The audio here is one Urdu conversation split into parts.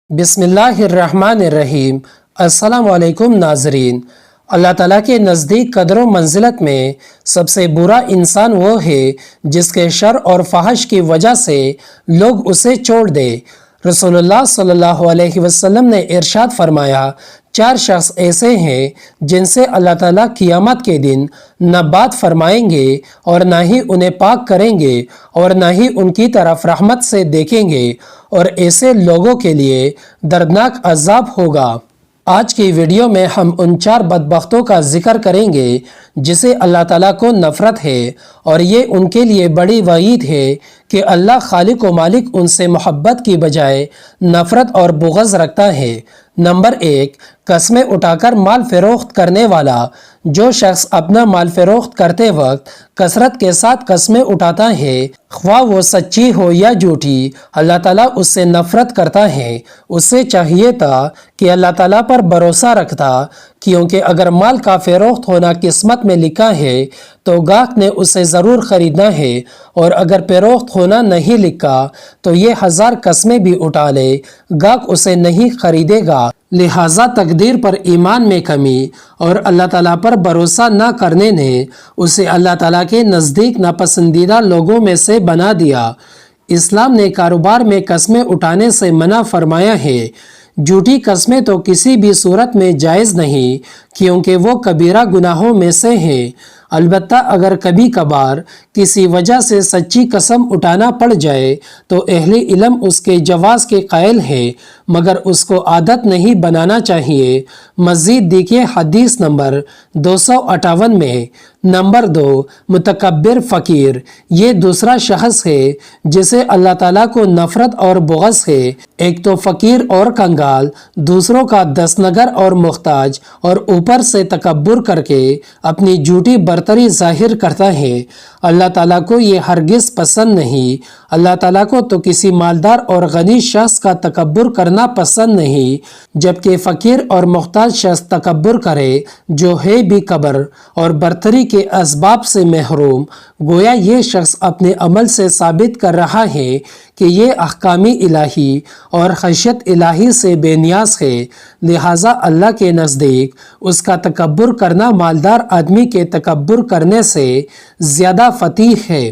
بسم اللہ الرحمن الرحیم۔ السلام علیکم ناظرین۔ اللہ تعالیٰ کے نزدیک قدر و منزلت میں سب سے برا انسان وہ ہے جس کے شر اور فحش کی وجہ سے لوگ اسے چھوڑ دے۔ رسول اللہ صلی اللہ علیہ وسلم نے ارشاد فرمایا، 4 شخص ایسے ہیں جن سے اللہ تعالیٰ قیامت کے دن نہ بات فرمائیں گے اور نہ ہی انہیں پاک کریں گے اور نہ ہی ان کی طرف رحمت سے دیکھیں گے، اور ایسے لوگوں کے لیے دردناک عذاب ہوگا۔ آج کی ویڈیو میں ہم ان 4 بدبختوں کا ذکر کریں گے جسے اللہ تعالیٰ کو نفرت ہے، اور یہ ان کے لیے بڑی وعید ہے کہ اللہ خالق و مالک ان سے محبت کی بجائے نفرت اور بغض رکھتا ہے۔ نمبر 1، قسمیں اٹھا کر مال فروخت کرنے والا۔ جو شخص اپنا مال فروخت کرتے وقت کثرت کے ساتھ قسمیں اٹھاتا ہے، خواہ وہ سچی ہو یا جھوٹی، اللہ تعالیٰ اس سے نفرت کرتا ہے۔ اس سے چاہیے تھا کہ اللہ تعالیٰ پر بھروسہ رکھتا، کیونکہ اگر مال کا فروخت ہونا قسمت میں لکھا ہے تو گاہک نے اسے ضرور خریدنا ہے، اور اگر فروخت ہونا نہیں لکھا تو یہ 1000 قسمیں بھی اٹھا لے، گاہک اسے نہیں خریدے گا۔ لہٰذا تقدیر پر ایمان میں کمی اور اللہ تعالیٰ پر بھروسہ نہ کرنے نے اسے اللہ تعالیٰ کے نزدیک ناپسندیدہ لوگوں میں سے بنا دیا۔ اسلام نے کاروبار میں قسمیں اٹھانے سے منع فرمایا ہے۔ جھوٹی قسمیں تو کسی بھی صورت میں جائز نہیں، کیونکہ وہ کبیرہ گناہوں میں سے ہیں۔ البتہ اگر کبھی کبھار کسی وجہ سے سچی قسم اٹھانا پڑ جائے تو اہل علم اس کے جواز کے قائل ہے، مگر اس کو عادت نہیں بنانا چاہیے۔ مزید دیکھیے حدیث نمبر 258 میں۔ نمبر 2، متکبر فقیر۔ یہ دوسرا شخص ہے جسے اللہ تعالیٰ کو نفرت اور بغض ہے۔ ایک تو فقیر اور کنگال، دوسروں کا دستنگر اور محتاج، اور اوپر سے تکبر کر کے اپنی جھوٹی برتری ظاہر کرتا ہے۔ اللہ تعالیٰ کو یہ ہرگز پسند نہیں۔ اللہ تعالیٰ کو تو کسی مالدار اور غنی شخص کا تکبر کرنا پسند نہیں، جبکہ فقیر اور محتاج شخص تکبر کرے جو ہے بھی کبر اور برتری کے اسباب سے محروم، گویا یہ شخص اپنے عمل سے ثابت کر رہا ہے کہ یہ احکام الہی اور خشیت الہی سے بے نیاز ہے، لہٰذا اللہ کے نزدیک اس کا تکبر کرنا مالدار آدمی کے تکبر کرنے سے زیادہ فقیح ہے۔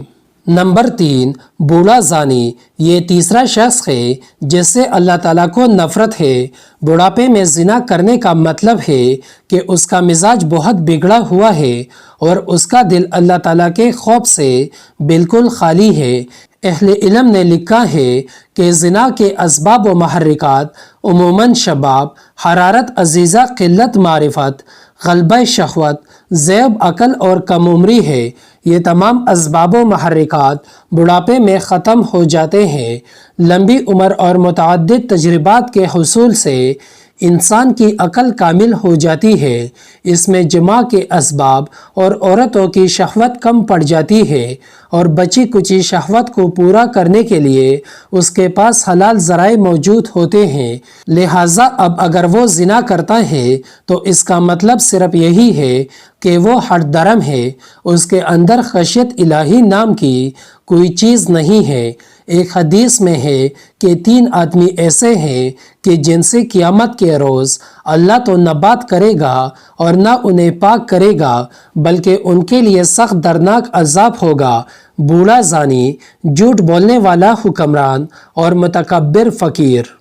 نمبر 3، بوڑھا زانی۔ یہ تیسرا شخص ہے جس سے اللہ تعالیٰ کو نفرت ہے۔ بڑھاپے میں زنا کرنے کا مطلب ہے کہ اس کا مزاج بہت بگڑا ہوا ہے اور اس کا دل اللہ تعالیٰ کے خوف سے بالکل خالی ہے۔ اہل علم نے لکھا ہے کہ زنا کے اسباب و محرکات عموماً شباب، حرارت عزیزہ، قلت معرفت، غلبہ شہوت، ضعف عقل اور کم عمری ہے۔ یہ تمام اسباب و محرکات بڑھاپے میں ختم ہو جاتے ہیں۔ لمبی عمر اور متعدد تجربات کے حصول سے انسان کی عقل کامل ہو جاتی ہے۔ اس میں جماع کے اسباب اور عورتوں کی شہوت کم پڑ جاتی ہے، اور بچی کچی شہوت کو پورا کرنے کے لیے اس کے پاس حلال ذرائع موجود ہوتے ہیں۔ لہٰذا اب اگر وہ زنا کرتا ہے تو اس کا مطلب صرف یہی ہے کہ وہ ہٹ درم ہے، اس کے اندر خشیت الہی نام کی کوئی چیز نہیں ہے۔ ایک حدیث میں ہے کہ 3 آدمی ایسے ہیں کہ جن سے قیامت کے روز اللہ تو نہ بات کرے گا اور نہ انہیں پاک کرے گا، بلکہ ان کے لیے سخت دردناک عذاب ہوگا: بوڑھا زانی، جھوٹ بولنے والا حکمران، اور متکبر فقیر۔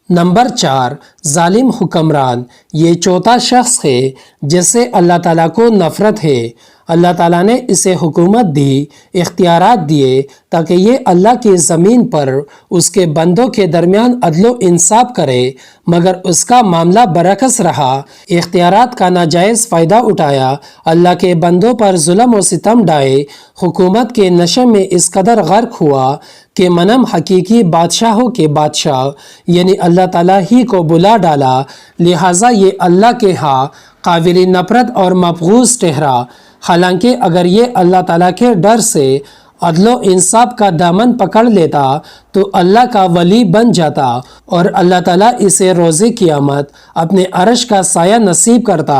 نمبر 4، ظالم حکمران۔ یہ چوتھا شخص ہے جس سے اللہ تعالیٰ کو نفرت ہے۔ اللہ تعالیٰ نے اسے حکومت دی، اختیارات دیے تاکہ یہ اللہ کی زمین پر اس کے بندوں کے درمیان عدل و انصاف کرے، مگر اس کا معاملہ برعکس رہا۔ اختیارات کا ناجائز فائدہ اٹھایا، اللہ کے بندوں پر ظلم و ستم ڈھائے، حکومت کے نشے میں اس قدر غرق ہوا کہ منم حقیقی بادشاہوں کے بادشاہ یعنی اللہ تعالیٰ ہی کو بلا ڈالا، لہٰذا یہ اللہ کے ہاں قابل نفرت اور مبغوض ٹھہرا۔ حالانکہ اگر یہ اللہ تعالیٰ کے ڈر سے عدل و انصاف کا دامن پکڑ لیتا تو اللہ کا ولی بن جاتا، اور اللہ تعالیٰ اسے روز قیامت اپنے عرش کا سایہ نصیب کرتا۔